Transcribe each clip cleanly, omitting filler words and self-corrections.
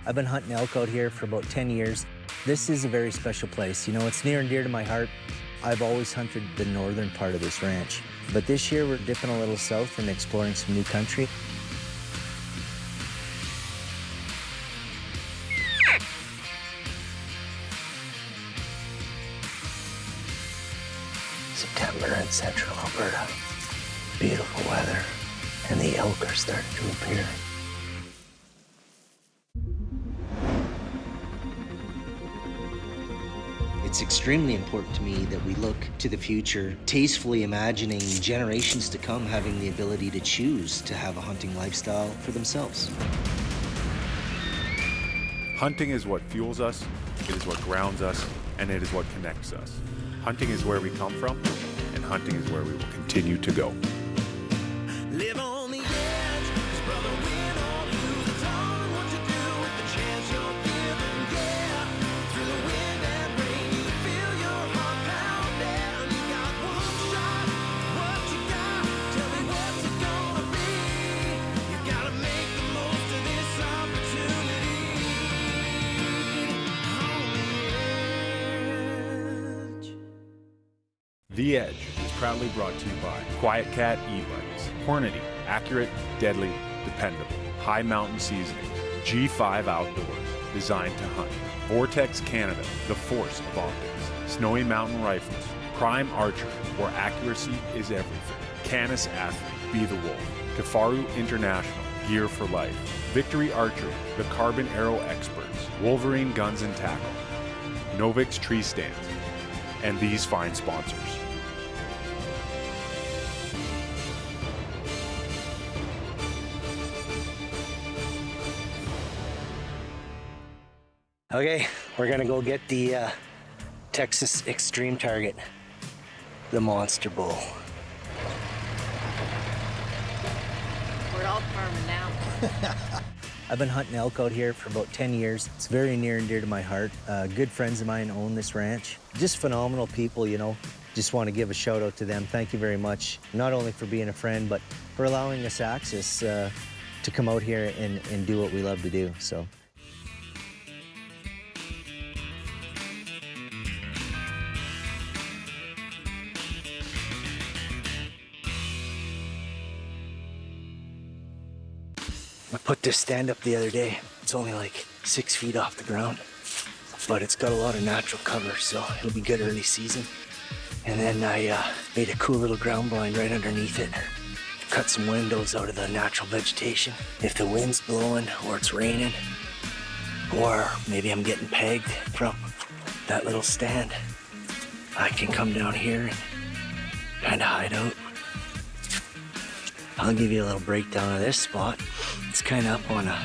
I've been hunting elk out here for about 10 years. This is a very special place. You know, it's near and dear to my heart. I've always hunted the northern part of this ranch. But this year we're dipping a little south and exploring some new country. September in central Alberta. Beautiful weather, and the elk are starting to appear. It's extremely important to me that we look to the future, tastefully imagining generations to come having the ability to choose to have a hunting lifestyle for themselves. Hunting is what fuels us, it is what grounds us, and it is what connects us. Hunting is where we come from, and hunting is where we will continue to go. Live on the edge, 'cause brother, win or lose, it's all what you do with the chance you're given. Yeah, through the wind and rain, you feel your heart pounding. You got one shot, what you got? Tell me what's it gonna be? You gotta make the most of this opportunity. On the edge. The Edge is proudly brought to you by Quiet Cat e-bikes, Hornady, accurate, deadly, dependable, high mountain seasonings, G5 Outdoors, designed to hunt, Vortex Canada, the force of optics, Snowy Mountain Rifles, Prime Archery, where accuracy is everything, Canis Athlete, Be the Wolf, Kafaru International, Gear for Life, Victory Archery, the Carbon Arrow Experts, Wolverine Guns and Tackle, Novix Tree Stands, and these fine sponsors. Okay, we're gonna go get the Texas Extreme Target, the Monster Bull. We're all farming now. I've been hunting elk out here for about 10 years. It's very near and dear to my heart. Good friends of mine own this ranch. Just phenomenal people, you know. Just want to give a shout out to them. Thank you very much, not only for being a friend, but for allowing us access to come out here and do what we love to do, so. I put this stand up the other day. It's only like 6 feet off the ground, but it's got a lot of natural cover, so it'll be good early season. And then I made a cool little ground blind right underneath it. Cut some windows out of the natural vegetation. If the wind's blowing or it's raining, or maybe I'm getting pegged from that little stand, I can come down here and kind of hide out. I'll give you a little breakdown of this spot. It's kind of up on a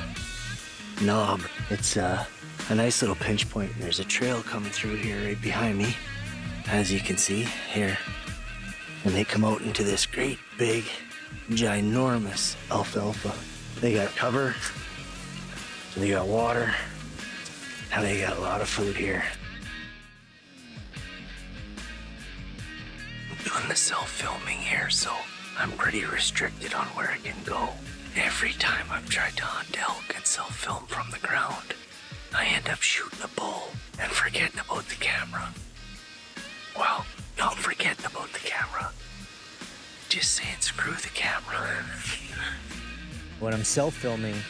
knob. It's a nice little pinch point. There's a trail coming through here right behind me, as you can see here. And they come out into this great big, ginormous alfalfa. They got cover, they got water, and they got a lot of food here. I'm doing the self-filming here, so I'm pretty restricted on where I can go. Every time I've tried to hunt elk and self-film from the ground, I end up shooting a bull and forgetting about the camera. Well, not forgetting about the camera, just saying screw the camera. When I'm self-filming,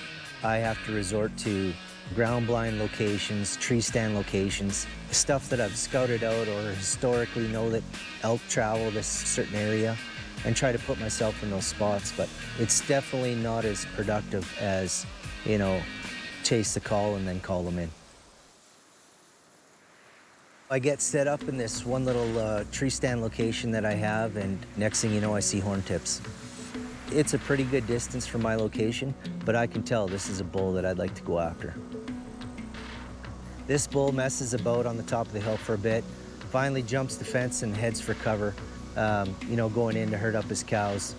I have to resort to ground blind locations, tree stand locations, stuff that I've scouted out or historically know that elk travel this certain area, and try to put myself in those spots. But it's definitely not as productive as, you know, chase the call and then call them in. I get set up in this one little tree stand location that I have, and next thing you know, I see horn tips. It's a pretty good distance from my location, but I can tell this is a bull that I'd like to go after. This bull messes about on the top of the hill for a bit, finally jumps the fence and heads for cover, you know, going in to herd up his cows.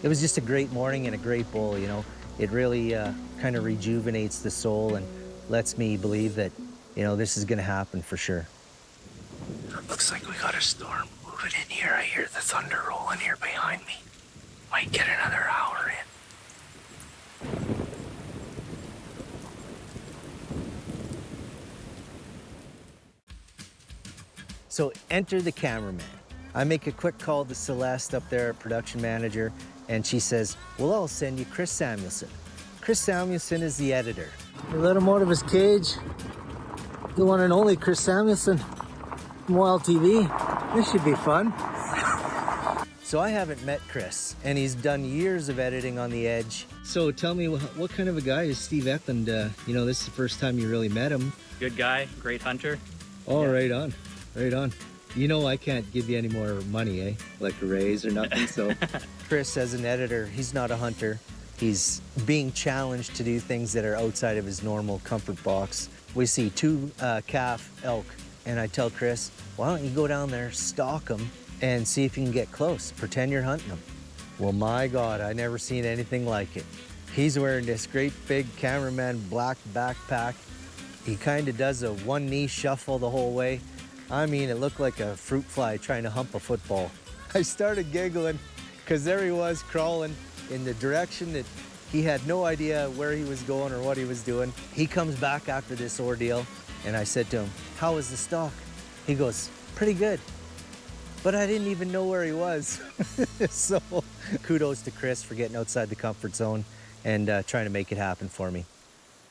It was just a great morning and a great bull, you know. It really kind of rejuvenates the soul and lets me believe that, you know, this is gonna happen for sure. Looks like we got a storm moving in here. I hear the thunder rolling here behind me. Might get another hour in. So enter the cameraman. I make a quick call to Celeste up there, production manager, and she says, well, I'll send you Chris Samuelson. Chris Samuelson is the editor. We let him out of his cage. The one and only Chris Samuelson from Wild TV. This should be fun. So I haven't met Chris, and he's done years of editing on The Edge. So tell me, what kind of a guy is Steve Eklund? You know, this is the first time you really met him. Good guy, great hunter. Oh, yeah. Right on, right on. You know I can't give you any more money, eh? Like a raise or nothing, so. Chris, as an editor, he's not a hunter. He's being challenged to do things that are outside of his normal comfort box. We see 2 calf elk, and I tell Chris, why don't you go down there, stalk them, and see if you can get close. Pretend you're hunting them. Well, my God, I never seen anything like it. He's wearing this great big cameraman black backpack. He kind of does a one-knee shuffle the whole way. I mean, it looked like a fruit fly trying to hump a football. I started giggling because there he was crawling in the direction that he had no idea where he was going or what he was doing. He comes back after this ordeal, and I said to him, how was the stalk? He goes, pretty good. But I didn't even know where he was. So kudos to Chris for getting outside the comfort zone and trying to make it happen for me.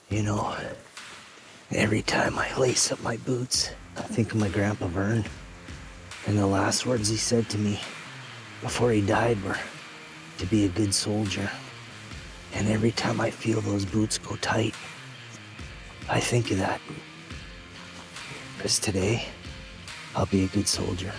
You know, every time I lace up my boots, I think of my Grandpa Vern. And the last words he said to me before he died were to be a good soldier. And every time I feel those boots go tight, I think of that. Because today, I'll be a good soldier.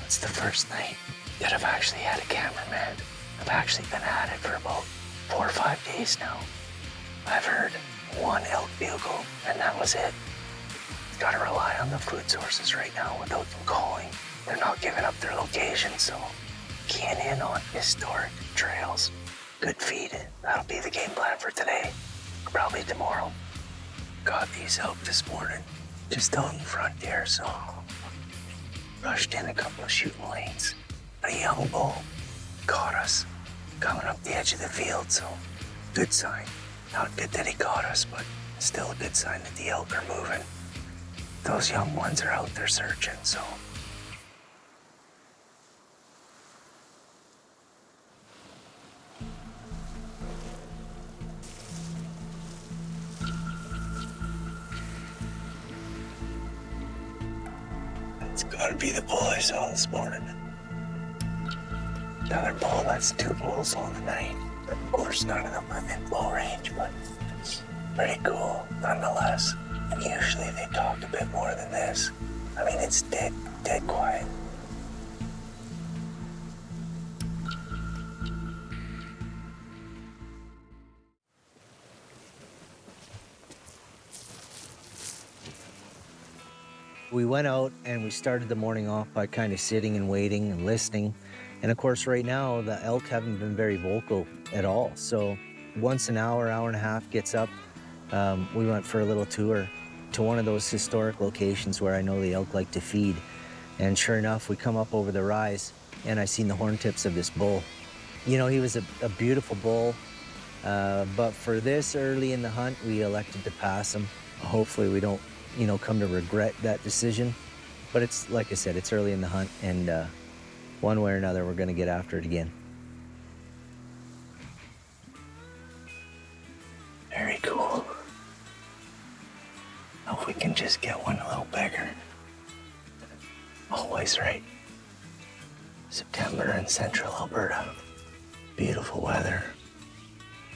It's the first night that I've actually had a cameraman. I've actually been at it for about 4 or 5 days now. I've heard 1 elk bugle, and that was it. Gotta rely on the food sources right now without them calling. They're not giving up their location, so keying in on historic trails. Good feed. That'll be the game plan for today, or probably tomorrow. Got these elk this morning, just out in front there, so rushed in a couple of shooting lanes. A young bull caught us coming up the edge of the field, so good sign. Not good that he caught us, but still a good sign that the elk are moving. Those young ones are out there searching, so. It's gotta be the bull I saw this morning. Another bull, that's 2 bulls on the night. Of course, none of them are in bow range, but pretty cool nonetheless. And usually they talk a bit more than this. I mean, it's dead quiet. We went out and we started the morning off by kind of sitting and waiting and listening. And of course, right now, the elk haven't been very vocal at all. So once an hour and a half gets up, we went for a little tour to one of those historic locations where I know the elk like to feed. And sure enough, we come up over the rise and I seen the horn tips of this bull. You know, he was a beautiful bull, but for this early in the hunt, we elected to pass him. Hopefully we don't, you know, come to regret that decision. But it's, like I said, it's early in the hunt, and one way or another, we're gonna get after it again. Very cool. Now if we can just get one a little bigger. Always right. September in central Alberta. Beautiful weather.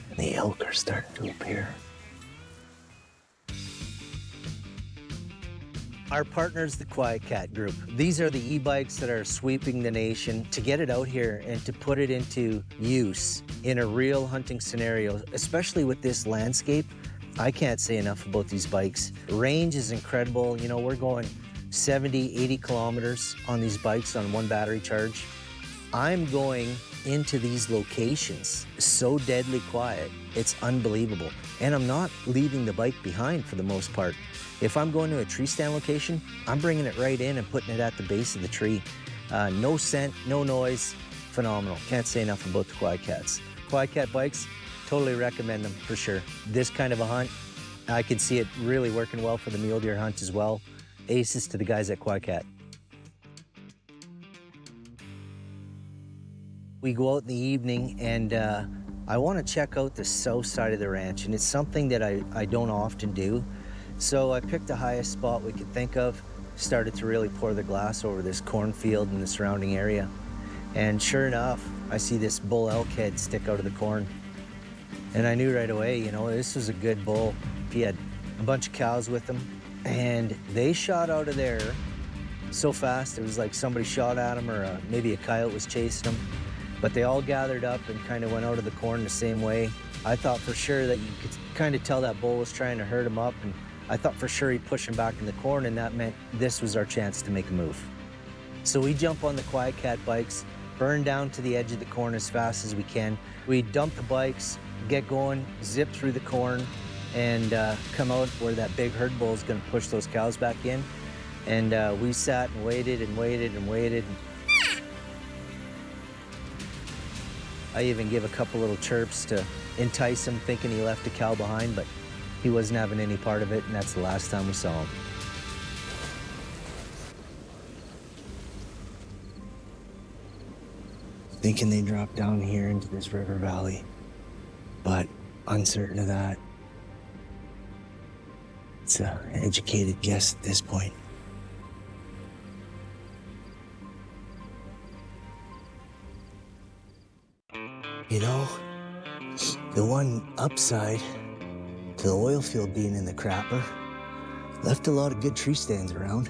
And the elk are starting to appear. Our partner's the Quiet Cat Group. These are the e-bikes that are sweeping the nation to get it out here and to put it into use in a real hunting scenario, especially with this landscape. I can't say enough about these bikes. Range is incredible. You know, we're going 70, 80 kilometers on these bikes on one battery charge. I'm going into these locations so deadly quiet, it's unbelievable. And I'm not leaving the bike behind for the most part. If I'm going to a tree stand location, I'm bringing it right in and putting it at the base of the tree. No scent, no noise, phenomenal. Can't say enough about the Quiet Cats. Quiet Cat bikes, totally recommend them for sure. This kind of a hunt, I can see it really working well for the mule deer hunt as well. Aces to the guys at Quiet Cat. We go out in the evening and I want to check out the south side of the ranch, and it's something that I don't often do. So I picked the highest spot we could think of, started to really pour the glass over this cornfield and the surrounding area. And sure enough, I see this bull elk head stick out of the corn. And I knew right away, you know, this was a good bull. He had a bunch of cows with him, and they shot out of there so fast, it was like somebody shot at him, or maybe a coyote was chasing him. But they all gathered up and kind of went out of the corn the same way. I thought for sure that you could kind of tell that bull was trying to herd him up, and I thought for sure he'd push him back in the corn, and that meant this was our chance to make a move. So we jump on the Quiet Cat bikes, burn down to the edge of the corn as fast as we can. We dump the bikes, get going, zip through the corn, and come out where that big herd bull is going to push those cows back in. And we sat and waited and waited and waited. I even give a couple little chirps to entice him, thinking he left a cow behind, but he wasn't having any part of it, and that's the last time we saw him. Thinking they dropped down here into this river valley, but uncertain of that. It's an educated guess at this point. You know, the one upside to the oil field being in the crapper left a lot of good tree stands around.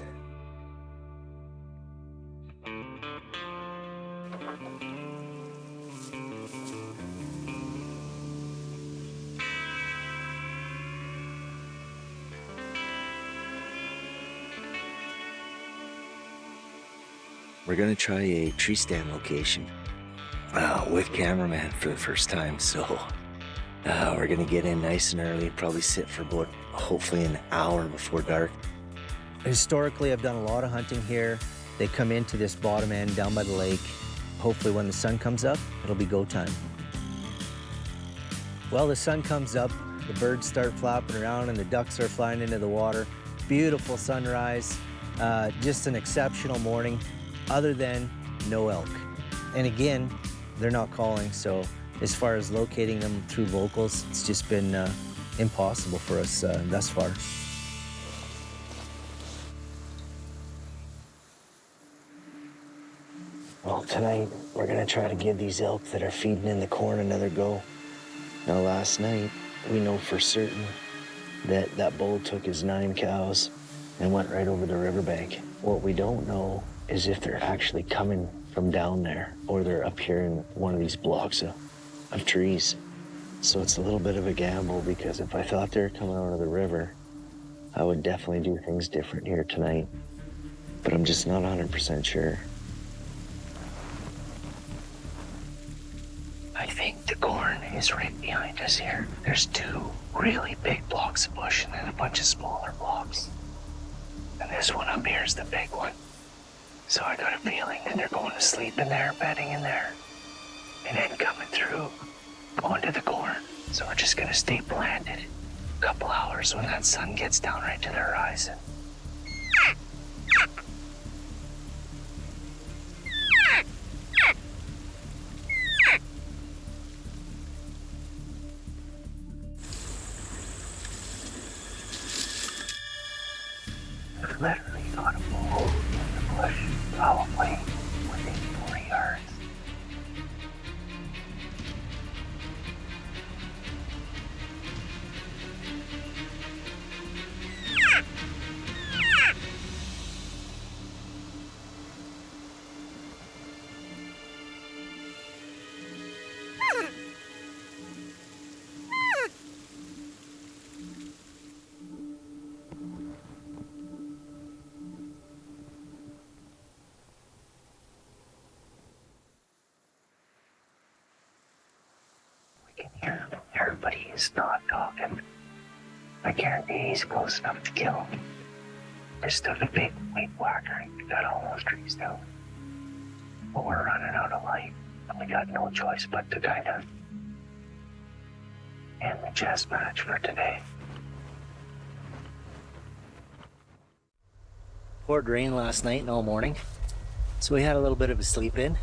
We're gonna try a tree stand location with cameraman for the first time, so we're gonna get in nice and early, probably sit for about hopefully an hour before dark. Historically, I've done a lot of hunting here. They come into this bottom end down by the lake. Hopefully when the sun comes up, it'll be go time. Well, the sun comes up, the birds start flapping around and the ducks are flying into the water. Beautiful sunrise, just an exceptional morning, other than no elk. And again, they're not calling, so as far as locating them through vocals, it's just been impossible for us thus far. Well, tonight we're gonna try to give these elk that are feeding in the corn another go. Now, last night, we know for certain that that bull took his 9 cows and went right over the riverbank. What we don't know is if they're actually coming from down there or they're up here in one of these blocks of trees. So it's a little bit of a gamble, because if I thought they were coming out of the river, I would definitely do things different here tonight. But I'm just not 100% sure. I think the corn is right behind us here. There's 2 really big blocks of bush and then a bunch of smaller blocks. And this one up here is the big one. So I got a feeling that they're going to sleep in there, bedding in there, and then coming through onto the corn. So we're just gonna stay planted a couple hours when that sun gets down right to the horizon. I've literally got a bull in the bush, probably within 40 yards. Can hear him. Everybody is not talking. I guarantee he's close enough to kill him. Just took a big weed whacker and got all those trees down. But we're running out of light. we got no choice but to kind of end the chess match for today. Poured rain last night and all morning, so we had a little bit of a sleep in,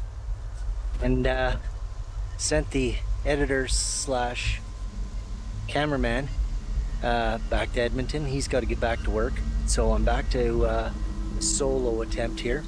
and sent the editor slash cameraman back to Edmonton. He's got to get back to work, so I'm back to a solo attempt here.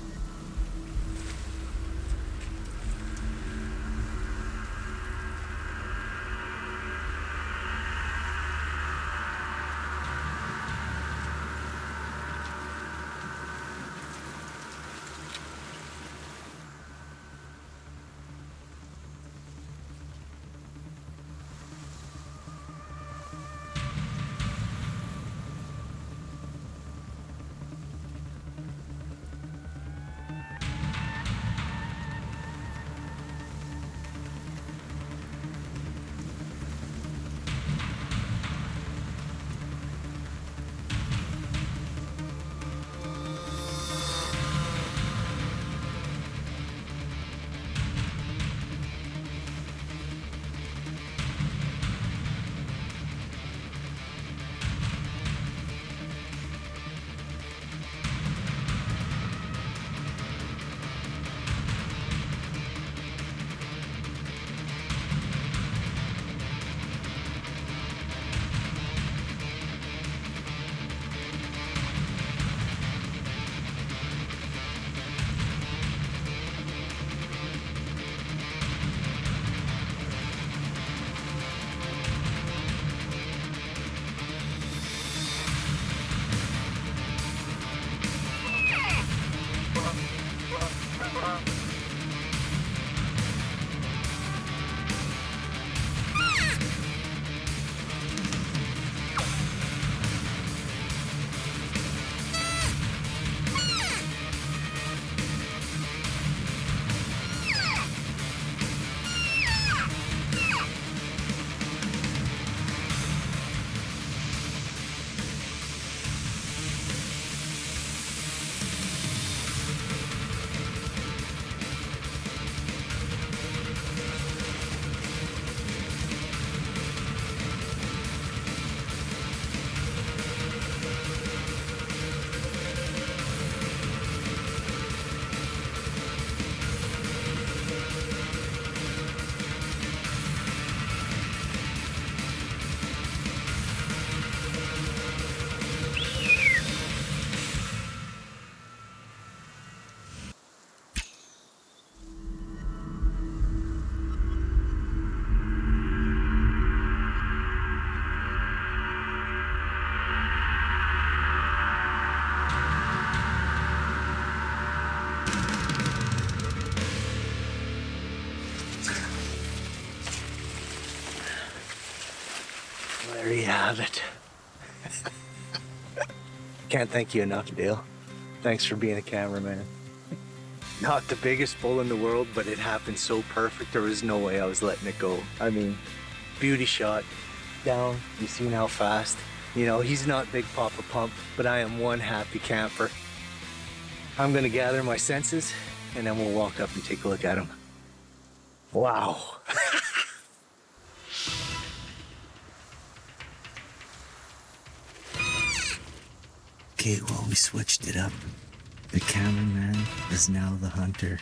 There you have it. Can't thank you enough, Dale. Thanks for being a cameraman. Not the biggest bull in the world, but it happened so perfect, there was no way I was letting it go. I mean, beauty shot, down, you seen how fast. You know, he's not Big Papa Pump, but I am one happy camper. I'm gonna gather my senses, and then we'll walk up and take a look at him. Wow. Okay, well, we switched it up. The cameraman is now the hunter.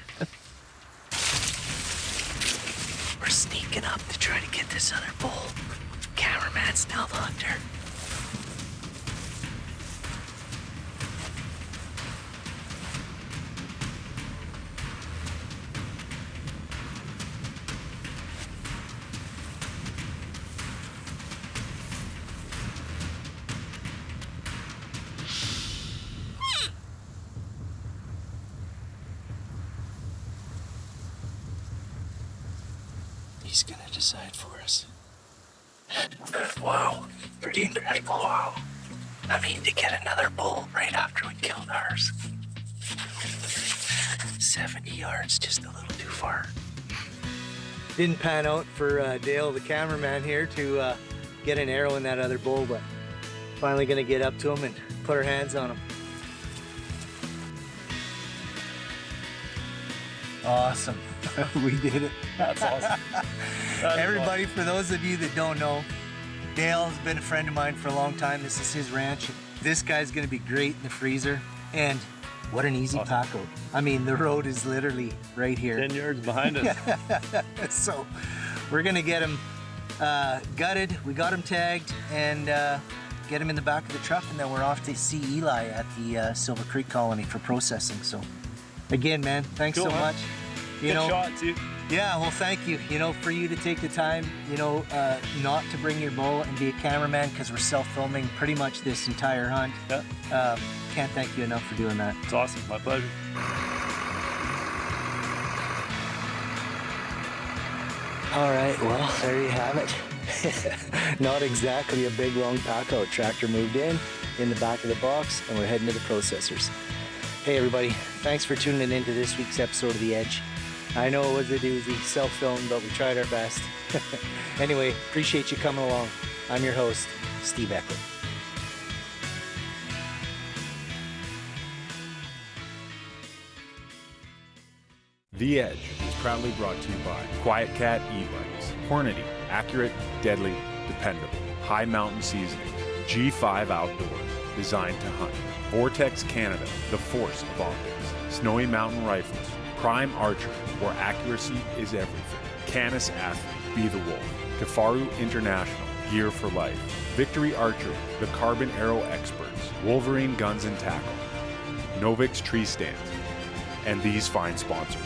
We're sneaking up to try to get this other bull. Cameraman's now the hunter. He's gonna decide for us. Wow, pretty incredible. Wow. I mean, to get another bull right after we killed ours. 70 yards, just a little too far. Didn't pan out for Dale, the cameraman here, to get an arrow in that other bull, but finally gonna get up to him and put our hands on him. Awesome. We did it. That's awesome. That is Everybody, for those of you that don't know, Dale has been a friend of mine for a long time. This is his ranch. This guy's gonna be great in the freezer. And what an easy pack out. I mean, the road is literally right here. 10 yards behind us. So we're gonna get him gutted. We got him tagged and get him in the back of the truck, and then we're off to see Eli at the Silver Creek Colony for processing. So again, man, thanks Cool, so man. much. You Good know, shot, too. yeah, well, thank you. You know, for you to take the time, you know, not to bring your bow and be a cameraman, because we're self-filming pretty much this entire hunt. Yeah, Can't thank you enough for doing that. it's awesome. My pleasure. All right, well, there you have it. Not exactly a big, long pack out. Tractor moved in the back of the box, and we're heading to the processors. Hey, everybody, thanks for tuning in to this week's episode of The Edge. I know it was a doozy, self-filmed, but we tried our best. Anyway, appreciate you coming along. I'm your host, Steve Eckler. The Edge is proudly brought to you by Quiet Cat e-bikes, Hornady, accurate, deadly, dependable, high mountain seasoning, G5 Outdoors, designed to hunt, Vortex Canada, the force of optics, Snowy Mountain Rifles, Prime Archery, where accuracy is everything, Canis Athlete, Be the Wolf, Kafaru International, Gear for Life, Victory Archery, the Carbon Arrow Experts, Wolverine Guns and Tackle, Novix Tree Stands, and these fine sponsors.